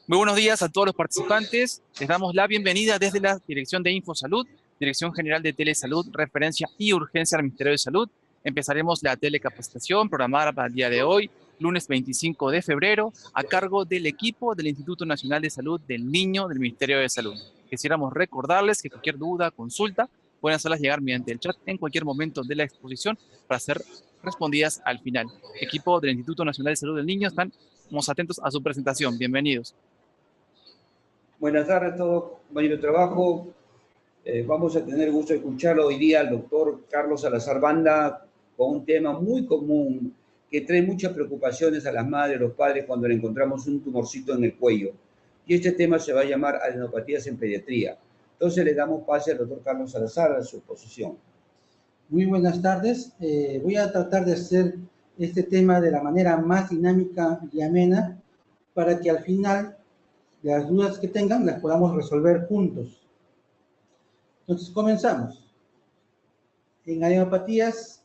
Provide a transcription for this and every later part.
Muy buenos días a todos los participantes. Les damos la bienvenida desde la Dirección de Infosalud, Dirección General de Telesalud, Referencia y Urgencia al Ministerio de Salud. Empezaremos la telecapacitación programada para el día de hoy, lunes 25 de febrero, a cargo del equipo del Instituto Nacional de Salud del Niño del Ministerio de Salud. Quisiéramos recordarles que cualquier duda, consulta, pueden hacerlas llegar mediante el chat en cualquier momento de la exposición para ser respondidas al final. Equipo del Instituto Nacional de Salud del Niño, estamos atentos a su presentación. Bienvenidos. Buenas tardes a todos, compañeros de trabajo. Vamos a tener el gusto de escuchar hoy día al doctor Carlos Salazar Banda con un tema muy común que trae muchas preocupaciones a las madres y los padres cuando le encontramos un tumorcito en el cuello. Y este tema se va a llamar adenopatías en pediatría. Entonces le damos pase al doctor Carlos Salazar a su exposición. Muy buenas tardes. Voy a tratar de hacer este tema de la manera más dinámica y amena para que al final las dudas que tengan las podamos resolver juntos. Entonces, comenzamos. En adenopatías,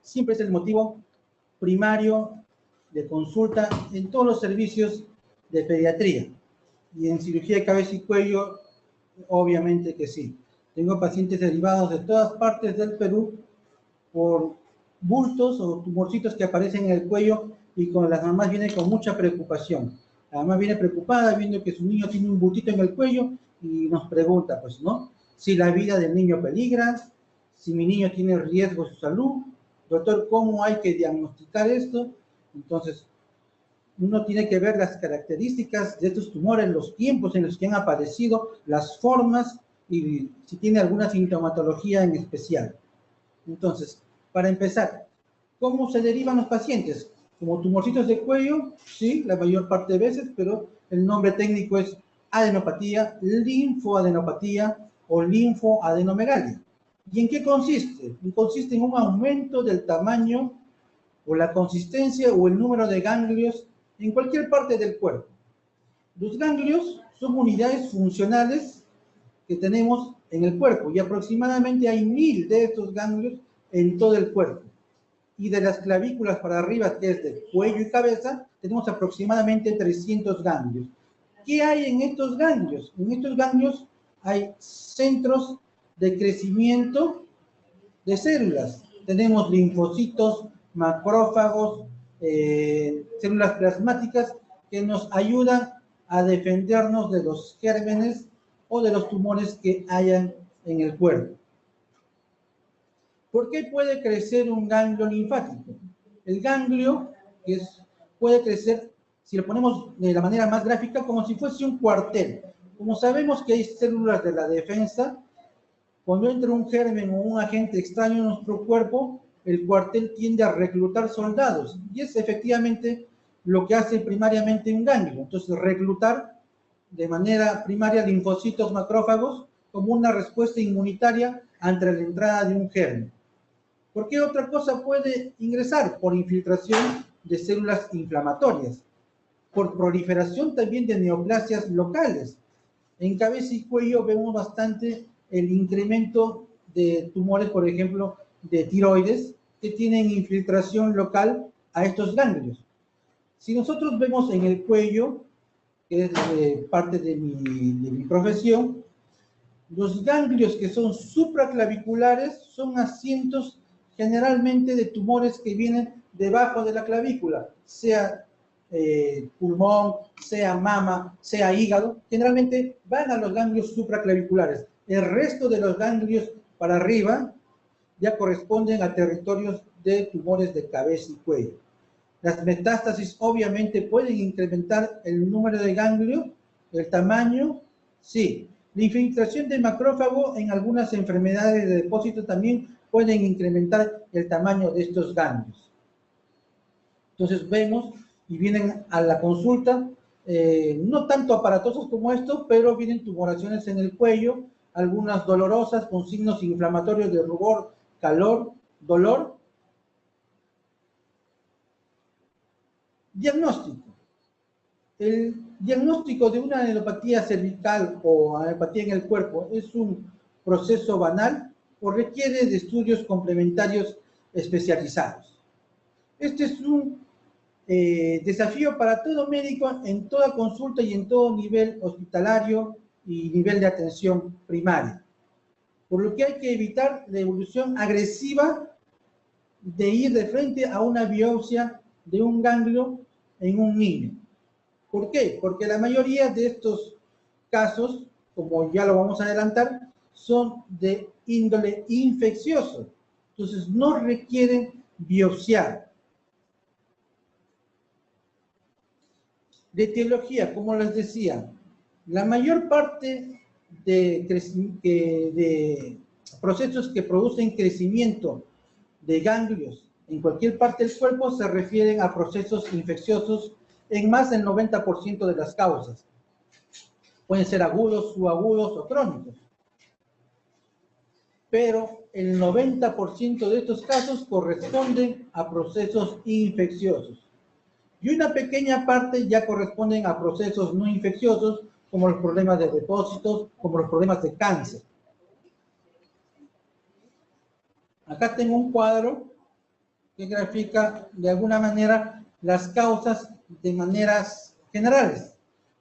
siempre es el motivo primario de consulta en todos los servicios de pediatría. Y en cirugía de cabeza y cuello, obviamente que sí. Tengo pacientes derivados de todas partes del Perú por bultos o tumorcitos que aparecen en el cuello y con las mamás vienen con mucha preocupación. La mamá viene preocupada viendo que su niño tiene un bultito en el cuello y nos pregunta, pues, ¿no? Si la vida del niño peligra, si mi niño tiene riesgo de su salud. Doctor, ¿cómo hay que diagnosticar esto? Entonces, uno tiene que ver las características de estos tumores, los tiempos en los que han aparecido, las formas y si tiene alguna sintomatología en especial. Entonces, para empezar, ¿cómo se derivan los pacientes? Como tumorcitos de cuello, sí, la mayor parte de veces, pero el nombre técnico es adenopatía, linfoadenopatía o linfoadenomegalia. ¿Y en qué consiste? Consiste en un aumento del tamaño o la consistencia o el número de ganglios en cualquier parte del cuerpo. Los ganglios son unidades funcionales que tenemos en el cuerpo y aproximadamente hay 1000 de estos ganglios en todo el cuerpo. Y de las clavículas para arriba, que es de cuello y cabeza, tenemos aproximadamente 300 ganglios. ¿Qué hay en estos ganglios? En estos ganglios hay centros de crecimiento de células. Tenemos linfocitos, macrófagos, células plasmáticas que nos ayudan a defendernos de los gérmenes o de los tumores que hayan en el cuerpo. ¿Por qué puede crecer un ganglio linfático? El ganglio puede crecer, si lo ponemos de la manera más gráfica, como si fuese un cuartel. Como sabemos que hay células de la defensa, cuando entra un germen o un agente extraño en nuestro cuerpo, el cuartel tiende a reclutar soldados. Y es efectivamente lo que hace primariamente un ganglio. Entonces, reclutar de manera primaria linfocitos macrófagos como una respuesta inmunitaria ante la entrada de un germen. ¿Por qué otra cosa puede ingresar? Por infiltración de células inflamatorias, por proliferación también de neoplasias locales. En cabeza y cuello vemos bastante el incremento de tumores, por ejemplo, de tiroides, que tienen infiltración local a estos ganglios. Si nosotros vemos en el cuello, que es parte de mi profesión, los ganglios que son supraclaviculares son asientos generalmente de tumores que vienen debajo de la clavícula, sea pulmón, sea mama, sea hígado, generalmente van a los ganglios supraclaviculares. El resto de los ganglios para arriba ya corresponden a territorios de tumores de cabeza y cuello. Las metástasis obviamente pueden incrementar el número de ganglios, el tamaño, sí. La infiltración de macrófago en algunas enfermedades de depósito también pueden incrementar el tamaño de estos ganglios. Entonces vemos y vienen a la consulta, no tanto aparatosos como esto, pero vienen tumoraciones en el cuello, algunas dolorosas con signos inflamatorios de rubor, calor, dolor. Diagnóstico. El diagnóstico de una adenopatía cervical o adenopatía en el cuerpo es un proceso banal o requiere de estudios complementarios especializados. Este es un desafío para todo médico en toda consulta y en todo nivel hospitalario y nivel de atención primaria. Por lo que hay que evitar la evolución agresiva de ir de frente a una biopsia de un ganglio en un niño. ¿Por qué? Porque la mayoría de estos casos, como ya lo vamos a adelantar, son de índole infeccioso. Entonces, no requieren biopsiar. De etiología, como les decía, la mayor parte de procesos que producen crecimiento de ganglios en cualquier parte del cuerpo se refieren a procesos infecciosos en más del 90% de las causas. Pueden ser agudos, subagudos o crónicos. Pero el 90% de estos casos corresponden a procesos infecciosos. Y una pequeña parte ya corresponden a procesos no infecciosos, como los problemas de depósitos, como los problemas de cáncer. Acá tengo un cuadro que grafica de alguna manera las causas de maneras generales.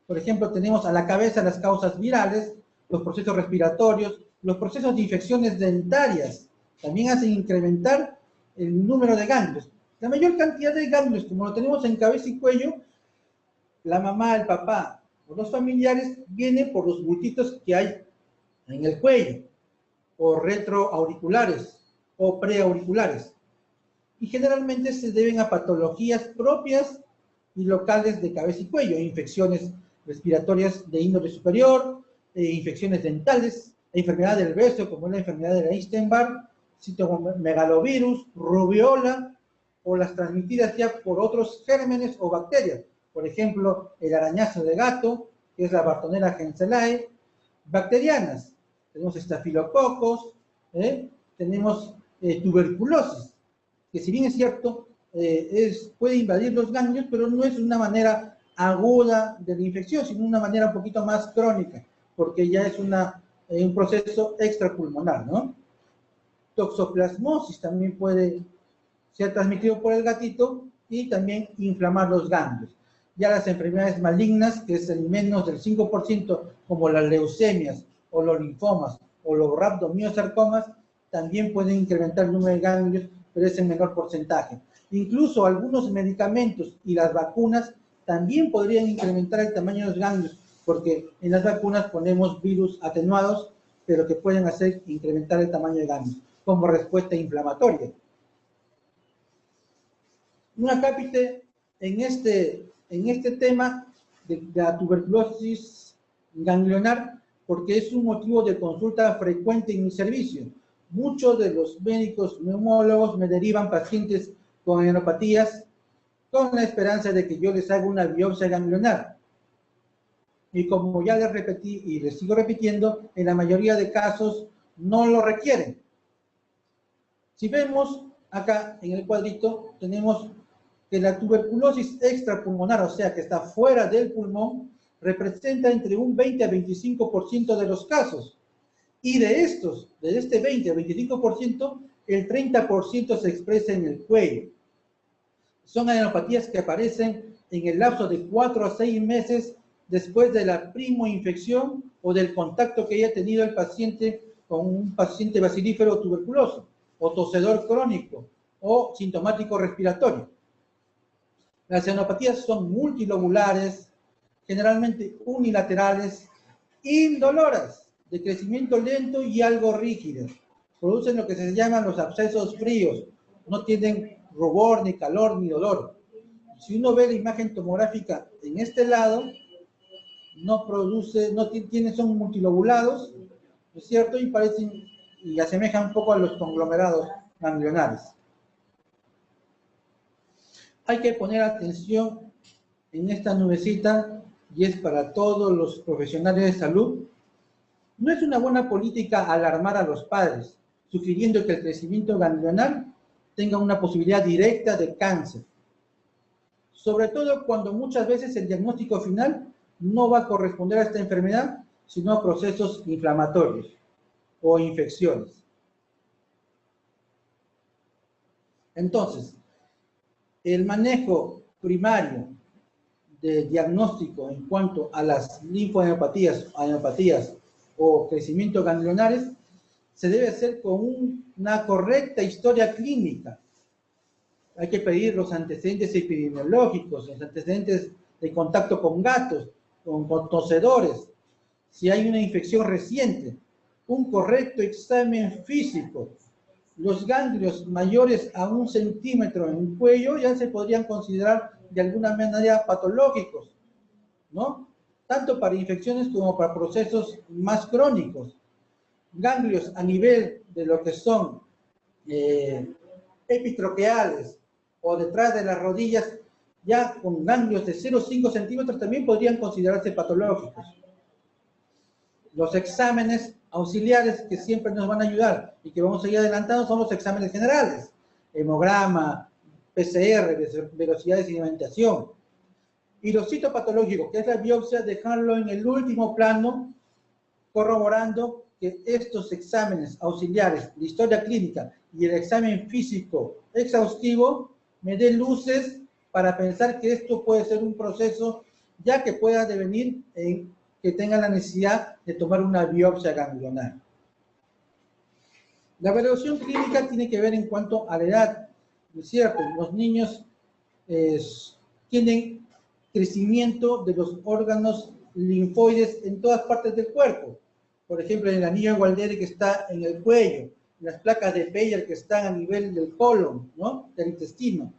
Por ejemplo, tenemos a la cabeza las causas virales, los procesos respiratorios, los procesos de infecciones dentarias. También hacen incrementar el número de ganglios. La mayor cantidad de ganglios, como lo tenemos en cabeza y cuello, la mamá, el papá o los familiares, viene por los bultitos que hay en el cuello, o retroauriculares, o preauriculares. Y generalmente se deben a patologías propias y locales de cabeza y cuello, infecciones respiratorias de índole superior, infecciones dentales, enfermedad del beso, como es la enfermedad de la Epstein-Barr, citomegalovirus, rubiola, o las transmitidas ya por otros gérmenes o bacterias. Por ejemplo, el arañazo de gato, que es la Bartonella henselae, bacterianas. Tenemos estafilococos, tenemos tuberculosis, que si bien es cierto, puede invadir los ganglios, pero no es una manera aguda de la infección, sino una manera un poquito más crónica, porque ya es un proceso extrapulmonar, ¿no? Toxoplasmosis también puede ser transmitido por el gatito y también inflamar los ganglios. Ya las enfermedades malignas, que es el menos del 5%, como las leucemias o los linfomas o los rhabdomyosarcomas, también pueden incrementar el número de ganglios, pero es en menor porcentaje. Incluso algunos medicamentos y las vacunas también podrían incrementar el tamaño de los ganglios, porque en las vacunas ponemos virus atenuados, pero que pueden hacer incrementar el tamaño de ganglios, como respuesta inflamatoria. Un acápite en este tema de la tuberculosis ganglionar, porque es un motivo de consulta frecuente en mi servicio. Muchos de los médicos neumólogos me derivan pacientes con neumopatías con la esperanza de que yo les haga una biopsia ganglionar. Y como ya les repetí y les sigo repitiendo, en la mayoría de casos no lo requieren. Si vemos acá en el cuadrito, tenemos que la tuberculosis extrapulmonar, o sea, que está fuera del pulmón, representa entre un 20 a 25% de los casos. Y de este 20 a 25%, el 30% se expresa en el cuello. Son adenopatías que aparecen en el lapso de 4 a 6 meses después de la primoinfección o del contacto que haya tenido el paciente con un paciente bacilífero tuberculoso, o tosedor crónico, o sintomático respiratorio. Las adenopatías son multilobulares, generalmente unilaterales, indoloras, de crecimiento lento y algo rígidas. Producen lo que se llaman los abscesos fríos. No tienen rubor, ni calor, ni dolor. Si uno ve la imagen tomográfica en este lado, son multilobulados, ¿no es cierto? Y parecen y asemejan un poco a los conglomerados ganglionares. Hay que poner atención en esta nubecita, y es para todos los profesionales de salud. No es una buena política alarmar a los padres, sugiriendo que el crecimiento ganglionar tenga una posibilidad directa de cáncer. Sobre todo cuando muchas veces el diagnóstico final no va a corresponder a esta enfermedad, sino a procesos inflamatorios o infecciones. Entonces, el manejo primario de diagnóstico en cuanto a las linfoadenopatías, adenopatías o crecimientos ganglionares, se debe hacer con una correcta historia clínica. Hay que pedir los antecedentes epidemiológicos, los antecedentes de contacto con gatos, con conocedores, si hay una infección reciente, un correcto examen físico. Los ganglios mayores a 1 centímetro en el cuello ya se podrían considerar de alguna manera patológicos, ¿no? Tanto para infecciones como para procesos más crónicos. Ganglios a nivel de lo que son epitroqueales o detrás de las rodillas, ya con ganglios de 0,5 centímetros también podrían considerarse patológicos. Los exámenes auxiliares que siempre nos van a ayudar y que vamos a ir adelantando son los exámenes generales, hemograma, PCR, velocidad de sedimentación. Y los citopatológicos, que es la biopsia, dejarlo en el último plano, corroborando que estos exámenes auxiliares, la historia clínica y el examen físico exhaustivo me den luces para pensar que esto puede ser un proceso ya que pueda devenir en que tenga la necesidad de tomar una biopsia ganglionar. La evaluación clínica tiene que ver en cuanto a la edad, ¿no es cierto? Los niños tienen crecimiento de los órganos linfoides en todas partes del cuerpo. Por ejemplo, en el anillo de Gualdere que está en el cuello, en las placas de Peyer que están a nivel del colon, ¿no? Del intestino.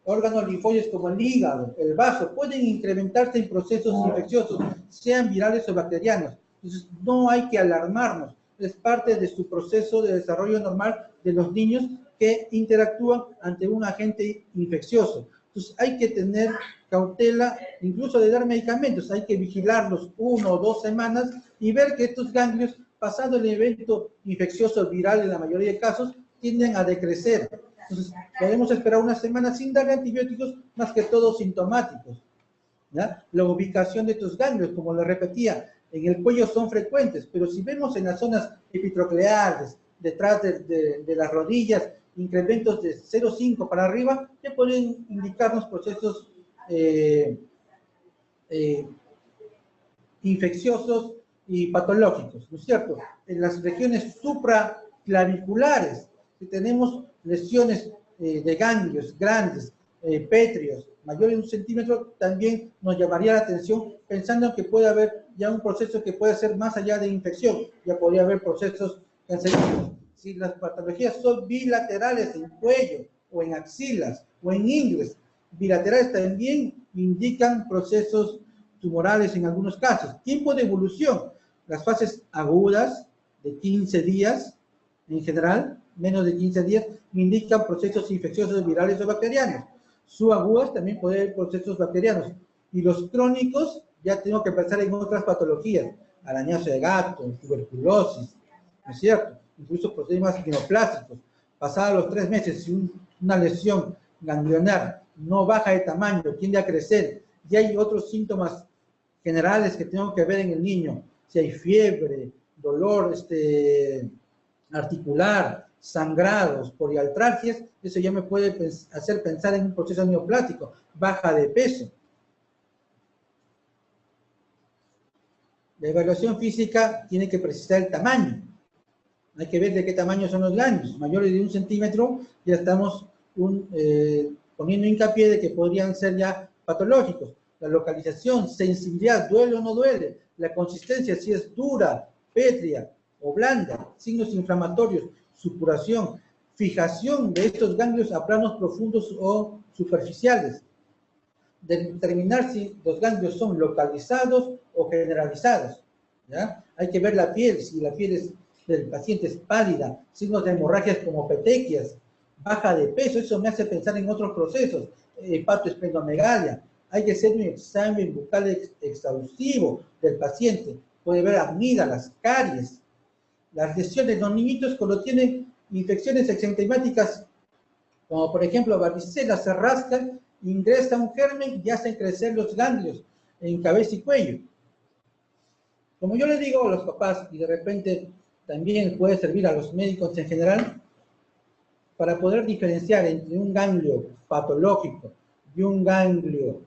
Órganos linfoides como el hígado, el vaso, pueden incrementarse en procesos infecciosos, sean virales o bacterianos. Entonces, no hay que alarmarnos. Es parte de su proceso de desarrollo normal de los niños que interactúan ante un agente infeccioso. Entonces, hay que tener cautela, incluso de dar medicamentos. Hay que vigilarlos 1 o 2 semanas y ver que estos ganglios, pasado el evento infeccioso viral en la mayoría de casos, tienden a decrecer. Entonces, podemos esperar una semana sin dar antibióticos, más que todo sintomáticos, ¿ya? La ubicación de estos ganglios, como les repetía, en el cuello son frecuentes, pero si vemos en las zonas epitrocleares, detrás de las rodillas, incrementos de 0,5 para arriba, que pueden indicarnos procesos infecciosos y patológicos, ¿no es cierto? En las regiones supraclaviculares, si tenemos lesiones de ganglios grandes, pétreos, mayores de 1 centímetro, también nos llamaría la atención pensando que puede haber ya un proceso que puede ser más allá de infección, ya podría haber procesos cancerígenos. Si las patologías son bilaterales en cuello o en axilas o en ingles, bilaterales también indican procesos tumorales en algunos casos. Tiempo de evolución, las fases agudas de 15 días en general, menos de 15 días, indican procesos infecciosos virales o bacterianos. Subagudas también puede haber procesos bacterianos. Y los crónicos ya tengo que pensar en otras patologías, arañazo de gato, tuberculosis, ¿no es cierto? Incluso procesos neoplásicos. Pasados los 3 meses, si una lesión ganglionar no baja de tamaño, tiende a crecer, y hay otros síntomas generales que tengo que ver en el niño, si hay fiebre, dolor articular, sangrados, poliartralgias, eso ya me puede hacer pensar en un proceso neoplástico, baja de peso. La evaluación física tiene que precisar el tamaño. Hay que ver de qué tamaño son los ganglios. Mayores de 1 centímetro, ya estamos poniendo hincapié de que podrían ser ya patológicos. La localización, sensibilidad, duele o no duele. La consistencia, si es dura, pétrea o blanda. Signos inflamatorios, supuración, fijación de estos ganglios a planos profundos o superficiales. Determinar si los ganglios son localizados o generalizados, ¿ya? Hay que ver la piel, si la piel del paciente es pálida, signos de hemorragias como petequias, baja de peso, eso me hace pensar en otros procesos, hepatoesplenomegalia. Hay que hacer un examen bucal exhaustivo del paciente, puede ver amígdalas, caries. Las lesiones, los niñitos cuando tienen infecciones exentemáticas, como por ejemplo varicela, se rascan, ingresa un germen y hacen crecer los ganglios en cabeza y cuello. Como yo les digo a los papás, y de repente también puede servir a los médicos en general, para poder diferenciar entre un ganglio patológico y un ganglio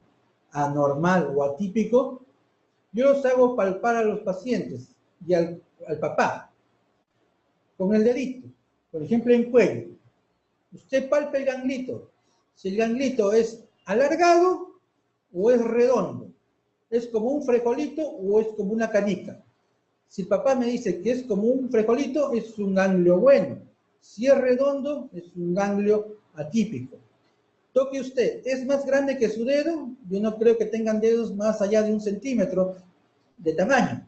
anormal o atípico, yo los hago palpar a los pacientes y al papá con el dedito, por ejemplo en cuello. Usted palpa el ganglito. Si el ganglito es alargado o es redondo, es como un frijolito o es como una canica. Si el papá me dice que es como un frijolito, es un ganglio bueno. Si es redondo, es un ganglio atípico. Toque usted, ¿es más grande que su dedo? Yo no creo que tengan dedos más allá de 1 centímetro de tamaño.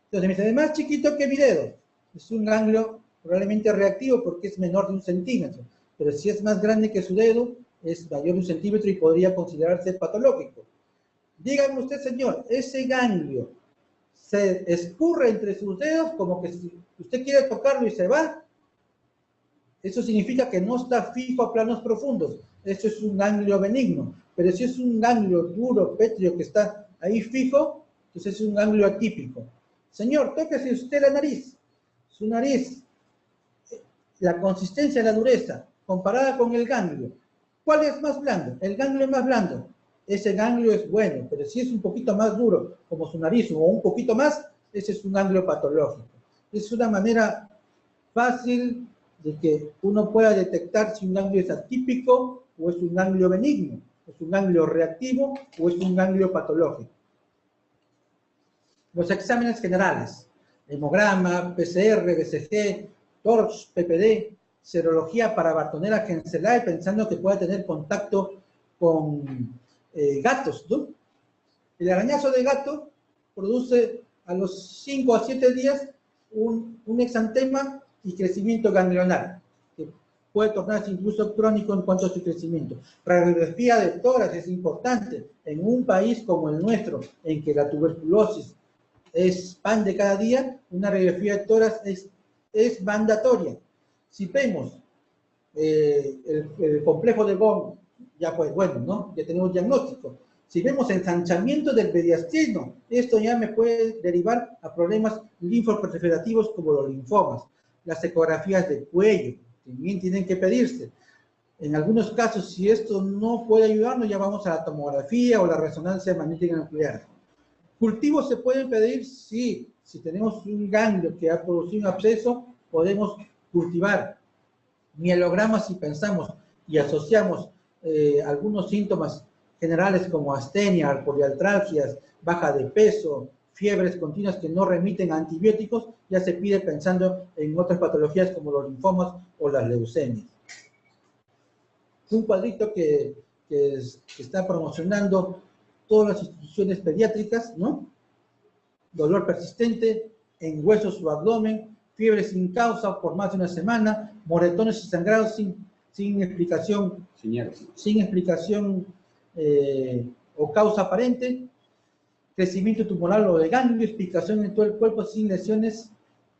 Entonces me dice, es más chiquito que mi dedo. Es un ganglio probablemente reactivo porque es menor de 1 centímetro. Pero si es más grande que su dedo, es mayor de 1 centímetro y podría considerarse patológico. Dígame usted, señor, ese ganglio se escurre entre sus dedos como que si usted quiere tocarlo y se va. Eso significa que no está fijo a planos profundos. Eso es un ganglio benigno. Pero si es un ganglio duro, pétreo, que está ahí fijo, entonces es un ganglio atípico. Señor, tóquese usted la nariz. Su nariz, la consistencia, la dureza, comparada con el ganglio. ¿Cuál es más blando? El ganglio es más blando. Ese ganglio es bueno, pero si es un poquito más duro, como su nariz, o un poquito más, ese es un ganglio patológico. Es una manera fácil de que uno pueda detectar si un ganglio es atípico o es un ganglio benigno, es un ganglio reactivo o es un ganglio patológico. Los exámenes generales, hemograma, PCR, BCG, TORCH, PPD, serología para Bartonella Genselae, pensando que pueda tener contacto con gatos, ¿no? El arañazo de gato produce a los 5 a 7 días un exantema y crecimiento ganglionar, que puede tornarse incluso crónico en cuanto a su crecimiento. Radiografía de tórax es importante en un país como el nuestro, en que la tuberculosis es pan de cada día. Una radiografía de tórax es mandatoria. Si vemos el complejo de Von, ya pues bueno, ¿no? Ya tenemos diagnóstico. Si vemos ensanchamiento del mediastino, esto ya me puede derivar a problemas linfoproliferativos como los linfomas. Las ecografías de cuello también tienen que pedirse. En algunos casos, si esto no puede ayudarnos, ya vamos a la tomografía o la resonancia magnética nuclear. ¿Cultivos se pueden pedir? Sí. Si tenemos un ganglio que ha producido un absceso, podemos cultivar. Mielogramas, si pensamos y asociamos algunos síntomas generales como astenia, poliartralgias, baja de peso, fiebres continuas que no remiten a antibióticos, ya se pide pensando en otras patologías como los linfomas o las leucemias. Un cuadrito que está promocionando todas las instituciones pediátricas, ¿no? Dolor persistente en huesos o abdomen, fiebre sin causa por más de una semana, moretones y sangrados sin explicación, o causa aparente, crecimiento tumoral o de ganglio, explicación en todo el cuerpo sin lesiones,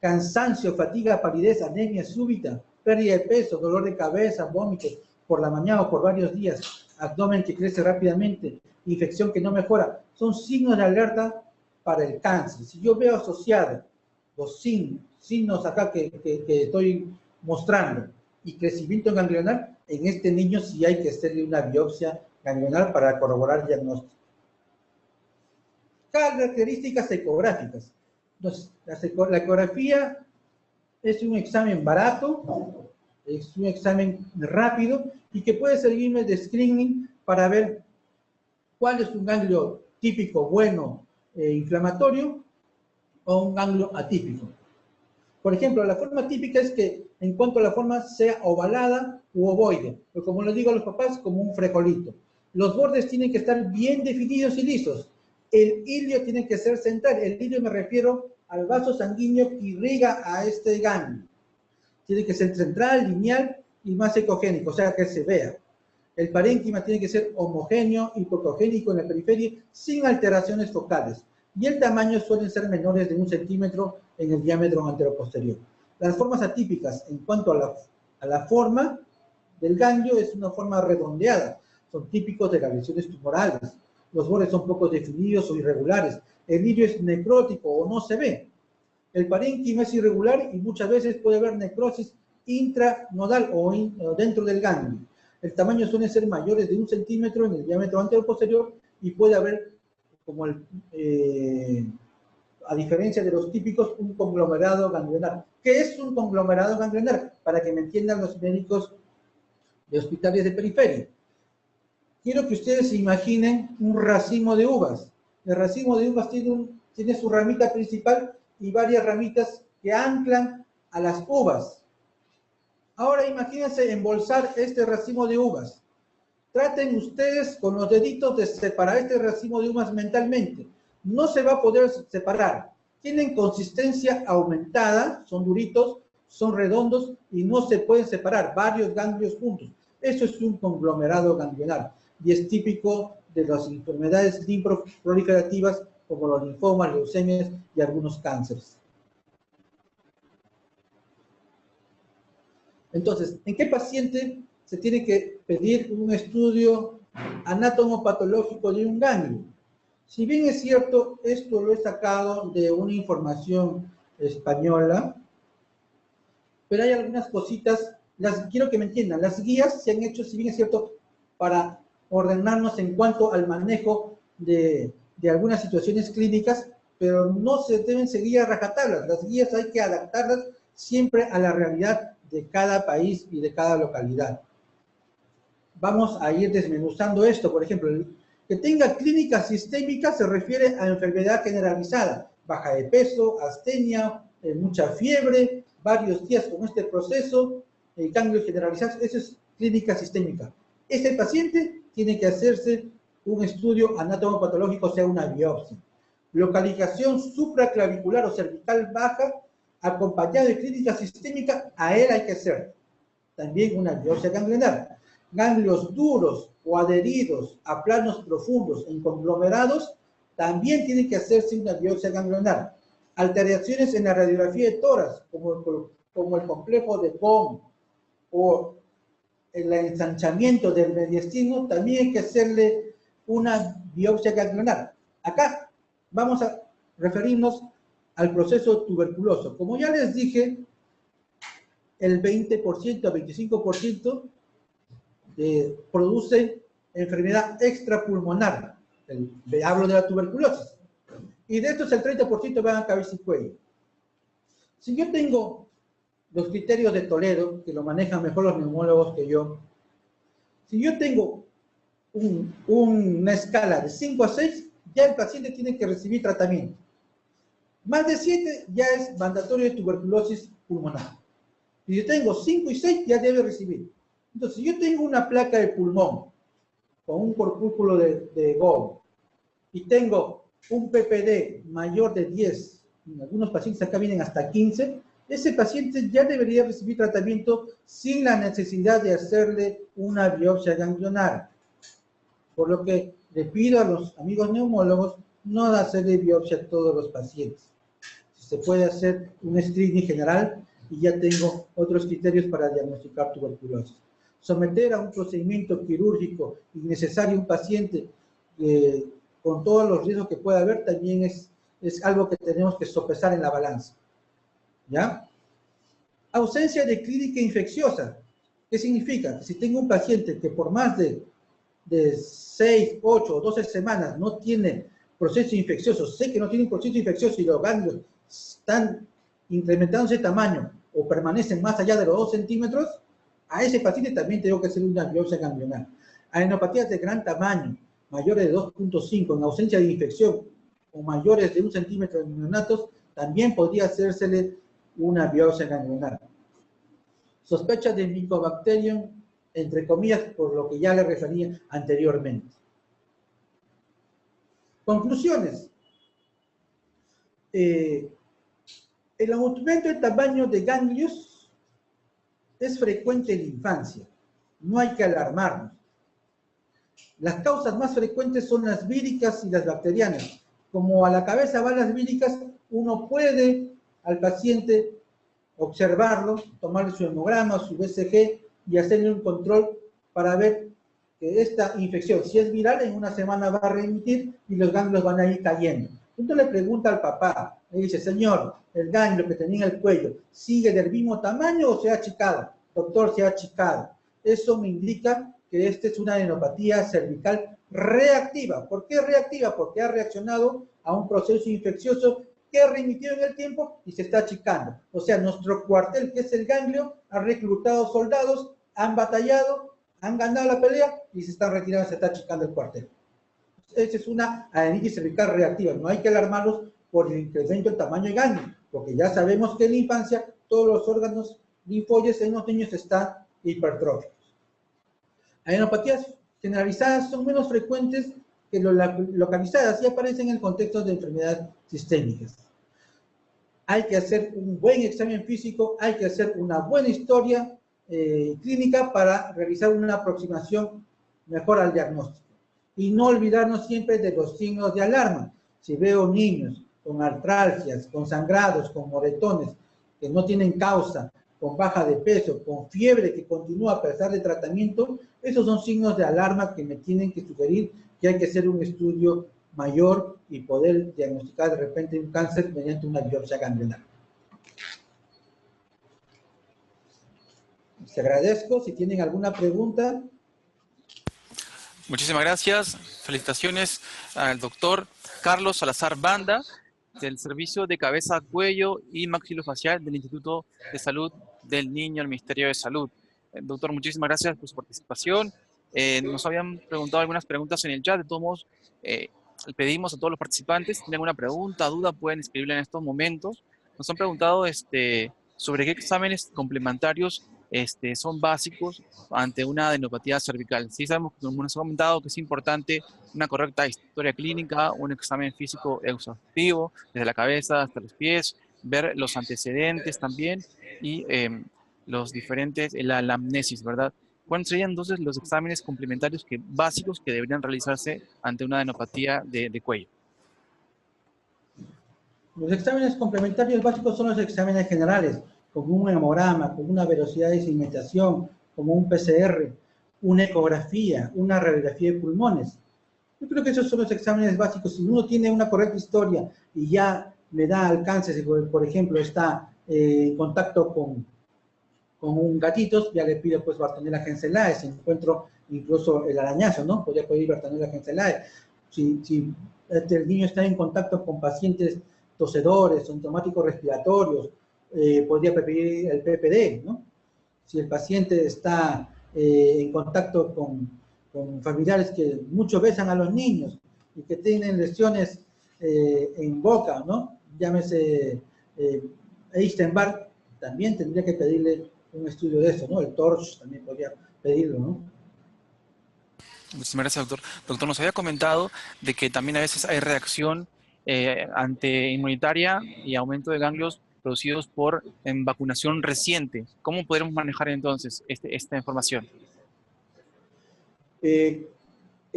cansancio, fatiga, palidez, anemia súbita, pérdida de peso, dolor de cabeza, vómitos por la mañana o por varios días, abdomen que crece rápidamente, infección que no mejora, son signos de alerta para el cáncer. Si yo veo asociado los signos acá que estoy mostrando y crecimiento ganglionar, en este niño sí hay que hacerle una biopsia ganglionar para corroborar el diagnóstico. Características ecográficas. Entonces, la ecografía es un examen barato, es un examen rápido y que puede servirme de screening para ver cuál es un ganglio típico, bueno, inflamatorio, o un ganglio atípico. Por ejemplo, la forma típica es que en cuanto a la forma sea ovalada u ovoide, o como les digo a los papás, como un frijolito. Los bordes tienen que estar bien definidos y lisos. El hilio tiene que ser central. El hilio me refiero al vaso sanguíneo que irriga a este ganglio. Tiene que ser central, lineal y más ecogénico, o sea, que se vea. El parénquima tiene que ser homogéneo, hipocogénico en la periferia, sin alteraciones focales. Y el tamaño suelen ser menores de 1 centímetro en el diámetro anteroposterior. Las formas atípicas en cuanto a la forma del ganglio es una forma redondeada. Son típicos de las lesiones tumorales. Los bordes son poco definidos o irregulares. El hilio es necrótico o no se ve. El parénquima es irregular y muchas veces puede haber necrosis intranodal o dentro del ganglio. el tamaño suele ser mayores de 1 centímetro en el diámetro anterior-posterior y puede haber, como a diferencia de los típicos, un conglomerado ganglionar. ¿Qué es un conglomerado ganglionar? Para que me entiendan los médicos de hospitales de periferia. Quiero que ustedes se imaginen un racimo de uvas. El racimo de uvas tiene su ramita principal y varias ramitas que anclan a las uvas. Ahora imagínense embolsar este racimo de uvas. Traten ustedes con los deditos de separar este racimo de uvas mentalmente. No se va a poder separar. Tienen consistencia aumentada, son duritos, son redondos y no se pueden separar varios ganglios juntos. Eso es un conglomerado ganglionar y es típico de las enfermedades linfoproliferativas como los linfomas, leucemias y algunos cánceres. Entonces, ¿en qué paciente se tiene que pedir un estudio anatomopatológico de un ganglio? Si bien es cierto, esto lo he sacado de una información española, pero hay algunas cositas, quiero que me entiendan, las guías se han hecho, si bien es cierto, para ordenarnos en cuanto al manejo de algunas situaciones clínicas, pero no se deben seguir a rajatablas. Las guías hay que adaptarlas siempre a la realidad de cada país y de cada localidad. Vamos a ir desmenuzando esto. Por ejemplo, que tenga clínica sistémica se refiere a enfermedad generalizada, baja de peso, astenia, mucha fiebre, varios días con este proceso, cambios generalizados, eso es clínica sistémica. Este paciente tiene que hacerse un estudio anatomopatológico, o sea, una biopsia. Localización supraclavicular o cervical baja, acompañado de clínica sistémica, a él hay que hacer también una biopsia ganglionar. Ganglios duros o adheridos a planos profundos en conglomerados, también tiene que hacerse una biopsia ganglionar. Alteraciones en la radiografía de tórax, como el complejo de Bone o el ensanchamiento del mediastino, también hay que hacerle una biopsia ganglionar. Acá vamos a referirnos al proceso tuberculoso. Como ya les dije, el 20% a 25% produce enfermedad extrapulmonar. Hablo de la tuberculosis. Y de estos el 30% van a cabeza y cuello. Si yo tengo los criterios de Toledo, que lo manejan mejor los neumólogos que yo, si yo tengo una escala de 5 a 6, ya el paciente tiene que recibir tratamiento. Más de 7 ya es mandatorio de tuberculosis pulmonar. Si yo tengo 5 y 6, ya debe recibir. Entonces, si yo tengo una placa de pulmón con un corpúsculo de Gauss y tengo un PPD mayor de 10, en algunos pacientes acá vienen hasta 15, ese paciente ya debería recibir tratamiento sin la necesidad de hacerle una biopsia ganglionar. Por lo que le pido a los amigos neumólogos no hacerle biopsia a todos los pacientes. Se puede hacer un screening general y ya tengo otros criterios para diagnosticar tuberculosis. Someter a un procedimiento quirúrgico innecesario a un paciente con todos los riesgos que pueda haber también es algo que tenemos que sopesar en la balanza. ¿Ya? Ausencia de clínica infecciosa. ¿Qué significa? Que si tengo un paciente que por más de 6, 8 o 12 semanas no tiene proceso infeccioso, sé que no tiene un proceso infeccioso y los ganglios están incrementándose de tamaño o permanecen más allá de los 2 centímetros, a ese paciente también tengo que hacer una biopsia ganglionar. Adenopatías de gran tamaño, mayores de 2.5, en ausencia de infección, o mayores de 1 centímetro en neonatos, también podría hacérsele una biopsia ganglionar. Sospecha de Mycobacterium, entre comillas, por lo que ya le refería anteriormente. Conclusiones. El aumento del tamaño de ganglios es frecuente en la infancia. No hay que alarmarnos. Las causas más frecuentes son las víricas y las bacterianas. Como a la cabeza van las víricas, uno puede al paciente observarlo, tomarle su hemograma, su BCG y hacerle un control para ver que esta infección, si es viral, en una semana va a remitir y los ganglios van a ir cayendo. Entonces le pregunta al papá, le dice, señor, el ganglio que tenía en el cuello, ¿sigue del mismo tamaño o se ha achicado? Doctor, se ha achicado. eso me indica que esta es una adenopatía cervical reactiva. ¿Por qué reactiva? Porque ha reaccionado a un proceso infeccioso que remitió en el tiempo y se está achicando. O sea, nuestro cuartel, que es el ganglio, ha reclutado soldados, han batallado, han ganado la pelea y se están retirando, se está achicando el cuartel. Esa es una adenitis cervical reactiva. No hay que alarmarlos por el incremento del tamaño del ganglio, porque ya sabemos que en la infancia todos los órganos linfoides en los niños están hipertróficos. Adenopatías generalizadas son menos frecuentes que las localizadas y aparecen en el contexto de enfermedades sistémicas. Hay que hacer un buen examen físico, hay que hacer una buena historia clínica para realizar una aproximación mejor al diagnóstico. Y no olvidarnos siempre de los signos de alarma. Si veo niños con artralgias, con sangrados, con moretones, que no tienen causa, con baja de peso, con fiebre que continúa a pesar de tratamiento, esos son signos de alarma que me tienen que sugerir que hay que hacer un estudio mayor y poder diagnosticar de repente un cáncer mediante una biopsia ganglionar. Les agradezco. Si tienen alguna pregunta. Muchísimas gracias. Felicitaciones al doctor Carlos Salazar Banda, del Servicio de Cabeza, Cuello y Maxilofacial del Instituto de Salud del Niño del Ministerio de Salud. Doctor, muchísimas gracias por su participación. Nos habían preguntado algunas preguntas en el chat. De todos modos, pedimos a todos los participantes, si tienen alguna pregunta, duda, pueden escribirla en estos momentos. Nos han preguntado sobre qué exámenes complementarios son básicos ante una adenopatía cervical. Sí sabemos, como nos ha comentado, que es importante una correcta historia clínica, un examen físico exhaustivo, desde la cabeza hasta los pies, ver los antecedentes también y la anamnesis, ¿verdad? ¿Cuáles serían entonces los exámenes complementarios básicos que deberían realizarse ante una adenopatía de cuello? Los exámenes complementarios básicos son los exámenes generales, como un hemograma, como una velocidad de segmentación, como un PCR, una ecografía, una radiografía de pulmones. Yo creo que esos son los exámenes básicos. Si uno tiene una correcta historia y ya me da alcance, si por ejemplo está en contacto con un gatito, ya le pido pues Bartonella henselae. Si encuentro incluso el arañazo, ¿no? Podría pedir Bartonella henselae. Si el niño está en contacto con pacientes tosedores, sintomáticos respiratorios, podría pedir el PPD, ¿no? Si el paciente está en contacto con familiares que mucho besan a los niños y que tienen lesiones en boca, ¿no? Llámese Epstein-Barr, también tendría que pedirle un estudio de eso, ¿no? El TORCH también podría pedirlo, ¿no? Muchísimas gracias, doctor. Doctor, nos había comentado de que también a veces hay reacción inmunitaria y aumento de ganglios producidos por vacunación reciente. ¿Cómo podremos manejar entonces esta información? El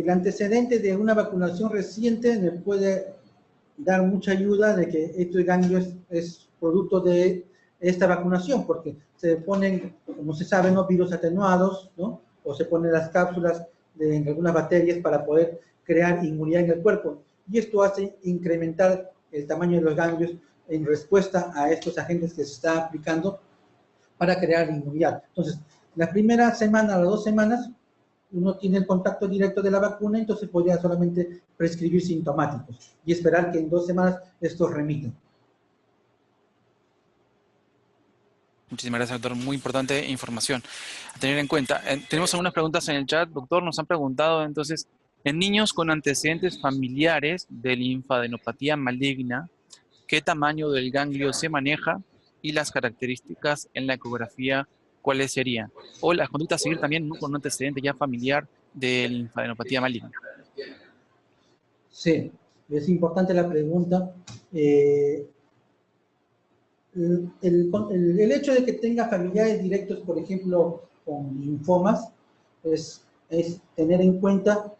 antecedente de una vacunación reciente me puede dar mucha ayuda de que este ganglio es producto de esta vacunación, porque se ponen, como se sabe, ¿no? Virus atenuados, ¿no? O se ponen las cápsulas en algunas bacterias para poder crear inmunidad en el cuerpo. Y esto hace incrementar el tamaño de los ganglios en respuesta a estos agentes que se está aplicando para crear inmunidad. Entonces, la primera semana o las 2 semanas, uno tiene el contacto directo de la vacuna, entonces podría solamente prescribir sintomáticos y esperar que en 2 semanas estos remitan. Muchísimas gracias, doctor. Muy importante información a tener en cuenta. Tenemos algunas preguntas en el chat. Doctor, nos han preguntado entonces, en niños con antecedentes familiares de linfadenopatía maligna, ¿qué tamaño del ganglio se maneja y las características en la ecografía cuáles serían? O las conductas a seguir también, ¿no?, con un antecedente ya familiar de linfadenopatía maligna. Sí, es importante la pregunta. El hecho de que tenga familiares directos, por ejemplo, con linfomas, es tener en cuenta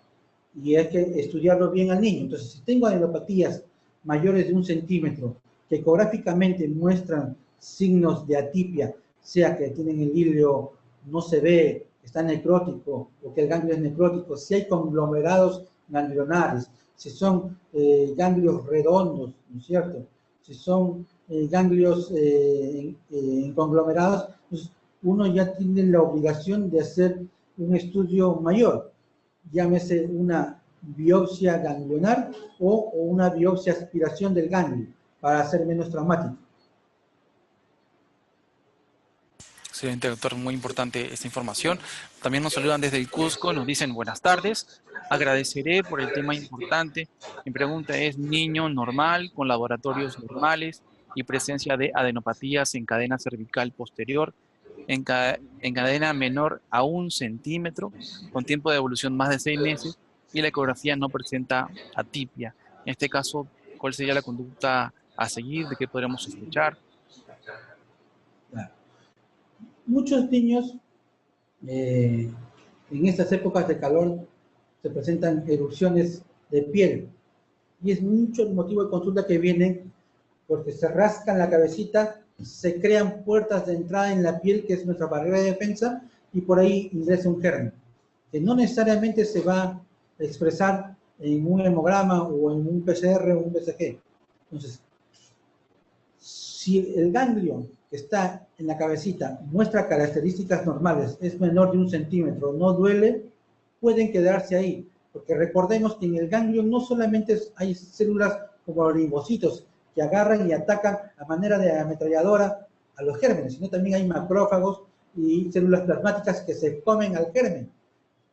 y hay que estudiarlo bien al niño. Entonces, si tengo adenopatías mayores de 1 centímetro que ecográficamente muestran signos de atipia, sea que tienen el hilio, no se ve, está necrótico o que el ganglio es necrótico, si hay conglomerados ganglionares, si son ganglios redondos, ¿no es cierto? Si son ganglios conglomerados, pues uno ya tiene la obligación de hacer un estudio mayor, llámese una biopsia ganglionar o una biopsia aspiración del ganglio, para hacer menos traumático. Excelente, doctor, muy importante esta información. También nos saludan desde el Cusco, nos dicen buenas tardes. Agradeceré por el tema importante. Mi pregunta es: niño normal, con laboratorios normales y presencia de adenopatías en cadena cervical posterior, en cadena menor a 1 centímetro, con tiempo de evolución más de 6 meses, y la ecografía no presenta atipia. En este caso, ¿cuál sería la conducta a seguir? ¿De qué podríamos sospechar? Muchos niños en estas épocas de calor se presentan erupciones de piel y es mucho el motivo de consulta que vienen porque se rascan la cabecita, se crean puertas de entrada en la piel, que es nuestra barrera de defensa, y por ahí ingresa un germen, que no necesariamente se va a expresar en un hemograma o en un PCR o un BCG. Entonces, si el ganglio que está en la cabecita muestra características normales, es menor de 1 centímetro, no duele, pueden quedarse ahí. Porque recordemos que en el ganglio no solamente hay células como los linfocitos que agarran y atacan a manera de ametralladora a los gérmenes, sino también hay macrófagos y células plasmáticas que se comen al germen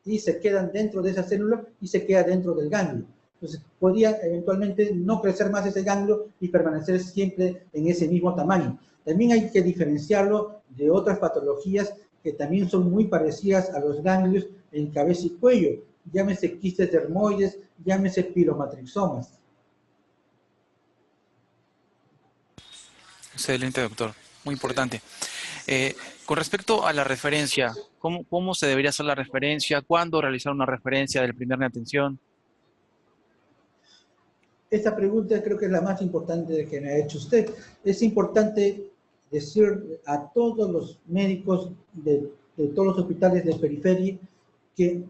y se quedan dentro de esa célula y se queda dentro del ganglio. Entonces, podría eventualmente no crecer más ese ganglio y permanecer siempre en ese mismo tamaño. También hay que diferenciarlo de otras patologías que también son muy parecidas a los ganglios en cabeza y cuello, llámese quistes dermoides, llámese pilomatrixomas. Excelente, doctor. Muy importante. Con respecto a la referencia, ¿cómo se debería hacer la referencia? ¿Cuándo realizar una referencia del primer de atención? Esta pregunta creo que es la más importante que me ha hecho usted. Es importante decir a todos los médicos de todos los hospitales de periferia que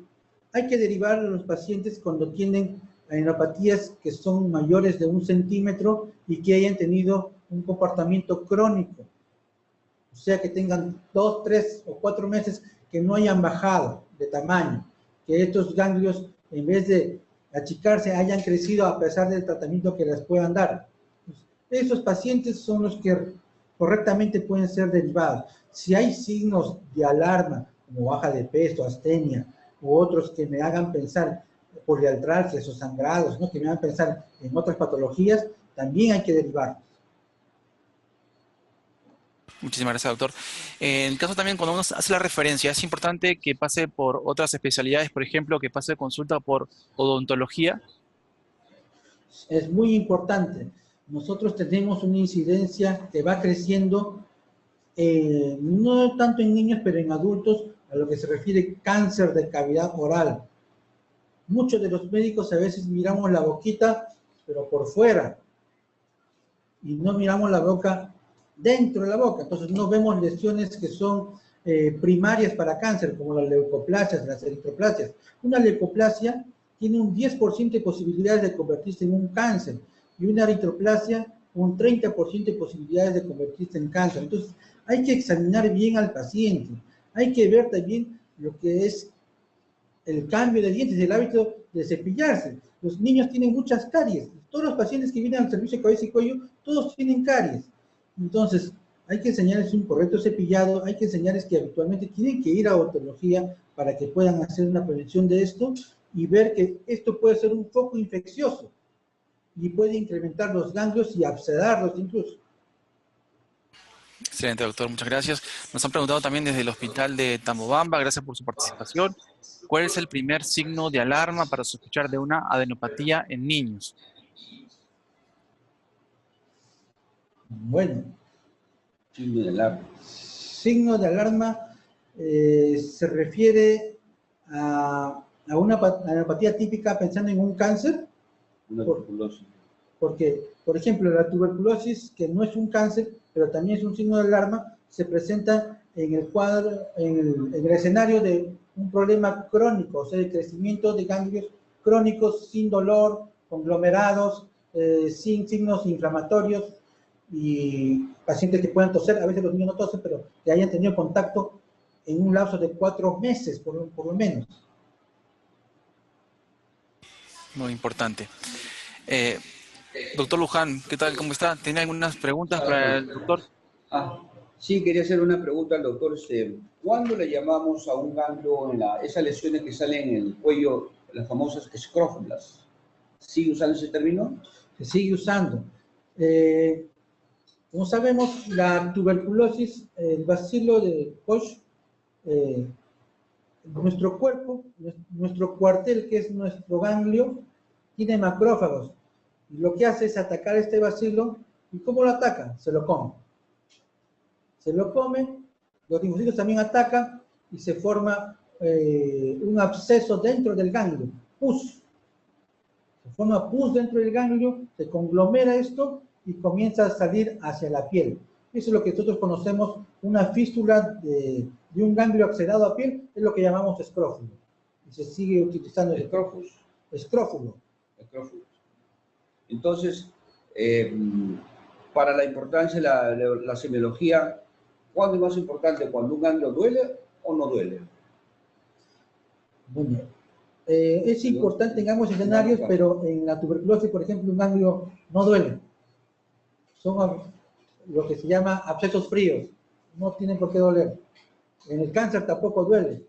hay que derivar a los pacientes cuando tienen adenopatías que son mayores de 1 centímetro y que hayan tenido un comportamiento crónico. O sea, que tengan 2, 3 o 4 meses que no hayan bajado de tamaño, que estos ganglios, en vez de achicarse, hayan crecido a pesar del tratamiento que les puedan dar. Esos pacientes son los que correctamente pueden ser derivados. Si hay signos de alarma, como baja de peso, astenia, u otros que me hagan pensar poliartralgias o sangrados, ¿no?, que me hagan pensar en otras patologías, también hay que derivar. Muchísimas gracias, doctor. En el caso también, cuando uno hace la referencia, es importante que pase por otras especialidades, por ejemplo, que pase consulta por odontología. Es muy importante. Nosotros tenemos una incidencia que va creciendo, no tanto en niños, pero en adultos, a lo que se refiere cáncer de cavidad oral. Muchos de los médicos a veces miramos la boquita, pero por fuera, y no miramos la boca dentro de la boca. Entonces no vemos lesiones que son primarias para cáncer, como las leucoplasias, las eritroplasias. Una leucoplasia tiene un 10% de posibilidades de convertirse en un cáncer, y una eritroplasia un 30% de posibilidades de convertirse en cáncer. Entonces hay que examinar bien al paciente, hay que ver también lo que es el cambio de dientes, el hábito de cepillarse. Los niños tienen muchas caries. Todos los pacientes que vienen al servicio de cabeza y cuello, todos tienen caries. Entonces, hay que enseñarles un correcto cepillado, hay que enseñarles que habitualmente tienen que ir a odontología para que puedan hacer una prevención de esto y ver que esto puede ser un foco infeccioso y puede incrementar los ganglios y abscedarlos incluso. Excelente, doctor. Muchas gracias. Nos han preguntado también desde el hospital de Tambobamba, gracias por su participación. ¿Cuál es el primer signo de alarma para sospechar de una adenopatía en niños? Bueno. Signo de alarma. Signo de alarma se refiere a una adenopatía típica pensando en un cáncer. Una tuberculosis. Porque, por ejemplo, la tuberculosis, que no es un cáncer, pero también es un signo de alarma, se presenta en el cuadro, en el escenario de un problema crónico, o sea, de crecimiento de ganglios crónicos sin dolor, conglomerados, sin signos inflamatorios. y pacientes que puedan toser, a veces los niños no tosen, pero que hayan tenido contacto en un lapso de 4 meses, por lo menos. Muy importante. Doctor Luján, ¿qué tal? ¿Cómo está? ¿Tiene algunas preguntas para el doctor? Sí, quería hacer una pregunta al doctor. ¿Cuándo le llamamos a un ganglio esas lesiones que salen en el cuello, las famosas escrófulas? ¿Sigue usando ese término? Se sigue usando. Como sabemos, la tuberculosis, el bacilo de Koch, nuestro cuerpo, nuestro cuartel, que es nuestro ganglio, tiene macrófagos. Y lo que hace es atacar este bacilo. ¿Y cómo lo ataca? Se lo come. Se lo come, los linfocitos también atacan y se forma un absceso dentro del ganglio, pus. Se forma pus dentro del ganglio, se conglomera esto y comienza a salir hacia la piel. Eso es lo que nosotros conocemos, una fístula de un ganglio accedado a piel, es lo que llamamos escrófulo. Y se sigue utilizando el escrófulo. Entonces, para la importancia de la semiología, ¿cuándo es más importante? ¿Cuando un ganglio duele o no duele? Bueno, es importante en ambos escenarios, pero en la tuberculosis, por ejemplo, un ganglio no duele. Son lo que se llama abscesos fríos, no tienen por qué doler. En el cáncer tampoco duele.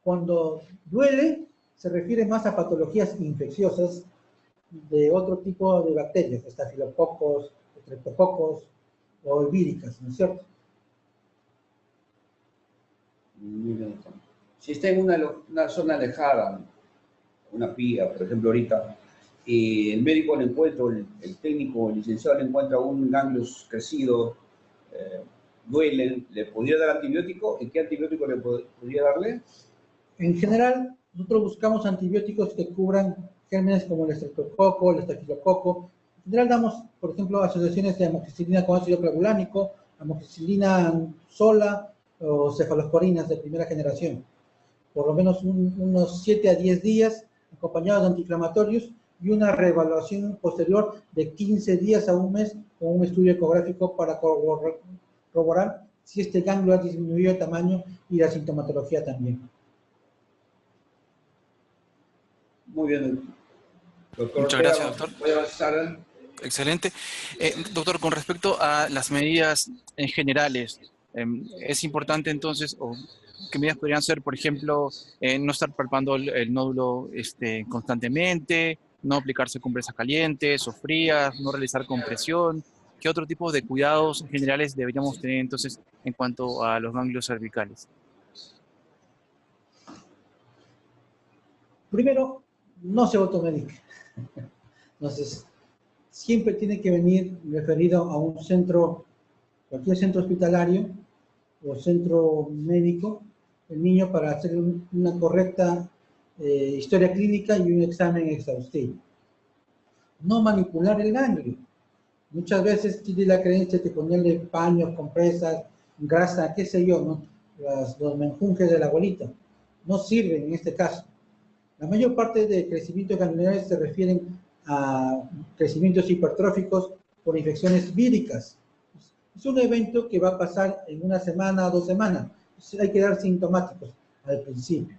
Cuando duele, se refiere más a patologías infecciosas de otro tipo de bacterias, estafilococos, estreptococos o víricas, ¿no es cierto? Si está en una zona alejada, una pía, por ejemplo, ahorita, y el médico le encuentra, el técnico, el licenciado le encuentra un ganglio crecido, duele, ¿le podría dar antibiótico? ¿Y qué antibiótico le podría darle? En general, nosotros buscamos antibióticos que cubran gérmenes como el estreptococo, el estafilococo. En general damos, por ejemplo, asociaciones de amoxicilina con ácido clavulónico, amoxicilina sola o cefalosporinas de primera generación. Por lo menos unos 7 a 10 días, acompañados de antiinflamatorios y una reevaluación posterior de 15 días a un mes con un estudio ecográfico para corroborar si este ganglio ha disminuido de tamaño y la sintomatología también. Muy bien, doctor. Muchas gracias, doctor. ¿Puede avanzar? Excelente. Doctor, con respecto a las medidas en generales, es importante entonces, o qué medidas podrían ser, por ejemplo, no estar palpando el nódulo constantemente, no aplicarse compresas calientes o frías, no realizar compresión. ¿Qué otro tipo de cuidados generales deberíamos tener entonces en cuanto a los ganglios cervicales? Primero, no se automedique. Entonces, siempre tiene que venir referido a un centro, cualquier centro hospitalario o centro médico, el niño para hacer una correcta historia clínica y un examen exhaustivo. No manipular el ganglio. Muchas veces tiene la creencia de ponerle paños, compresas, grasa, qué sé yo, ¿no? Los menjunjes de la abuelita. No sirven en este caso. La mayor parte de crecimientos ganglionares se refieren a crecimientos hipertróficos por infecciones víricas. Es un evento que va a pasar en una semana o 2 semanas. Entonces hay que dar sintomáticos al principio.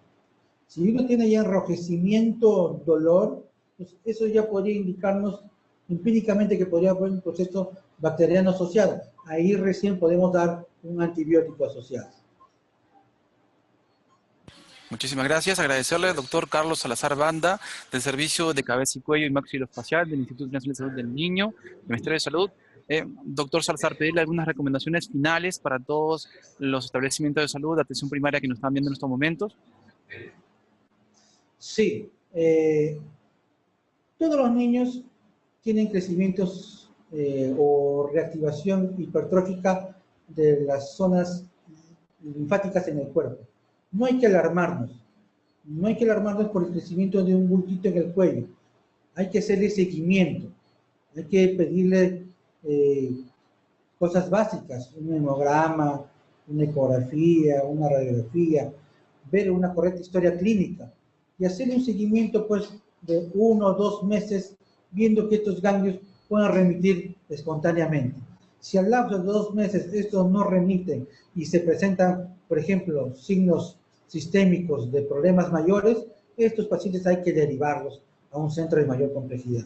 Si uno tiene ya enrojecimiento, dolor, pues eso ya podría indicarnos empíricamente que podría haber un proceso bacteriano asociado. Ahí recién podemos dar un antibiótico asociado. Muchísimas gracias. Agradecerle al doctor Carlos Salazar Banda, del Servicio de Cabeza y Cuello y Maxilofacial del Instituto Nacional de Salud del Niño, del Ministerio de Salud. Doctor Salazar, pedirle algunas recomendaciones finales para todos los establecimientos de salud de atención primaria que nos están viendo en estos momentos. Sí. Todos los niños tienen crecimientos o reactivación hipertrófica de las zonas linfáticas en el cuerpo. No hay que alarmarnos. No hay que alarmarnos por el crecimiento de un bultito en el cuello. Hay que hacerle seguimiento. Hay que pedirle cosas básicas, un hemograma, una ecografía, una radiografía, ver una correcta historia clínica y hacerle un seguimiento pues de 1 o 2 meses viendo que estos ganglios puedan remitir espontáneamente. Si al lapso de 2 meses esto no remite y se presentan, por ejemplo, signos sistémicos de problemas mayores, estos pacientes hay que derivarlos a un centro de mayor complejidad.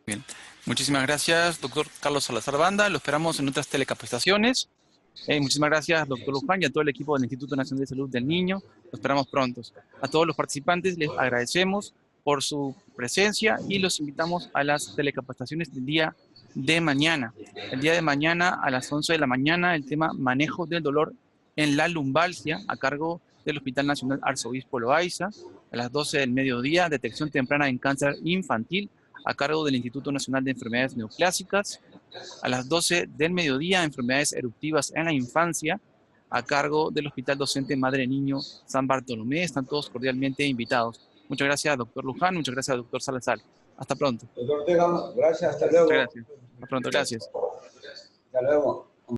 Bien. Muchísimas gracias, doctor Carlos Salazar Banda. Lo esperamos en otras telecapacitaciones. Muchísimas gracias, doctor Luján, y a todo el equipo del Instituto Nacional de Salud del Niño. Lo esperamos pronto. A todos los participantes les agradecemos por su presencia y los invitamos a las telecapacitaciones del día de mañana. El día de mañana a las 11 de la mañana, el tema manejo del dolor en la lumbalgia a cargo del Hospital Nacional Arzobispo Loaiza. A las 12 del mediodía, detección temprana en cáncer infantil a cargo del Instituto Nacional de Enfermedades Neoplásicas. A las 12 del mediodía, enfermedades eruptivas en la infancia, a cargo del Hospital Docente Madre Niño San Bartolomé. Están todos cordialmente invitados. Muchas gracias, doctor Luján. Muchas gracias, doctor Salazar. Hasta pronto. Doctor Ortega, gracias. Hasta luego. Muchas gracias. Hasta pronto. Gracias. Hasta luego.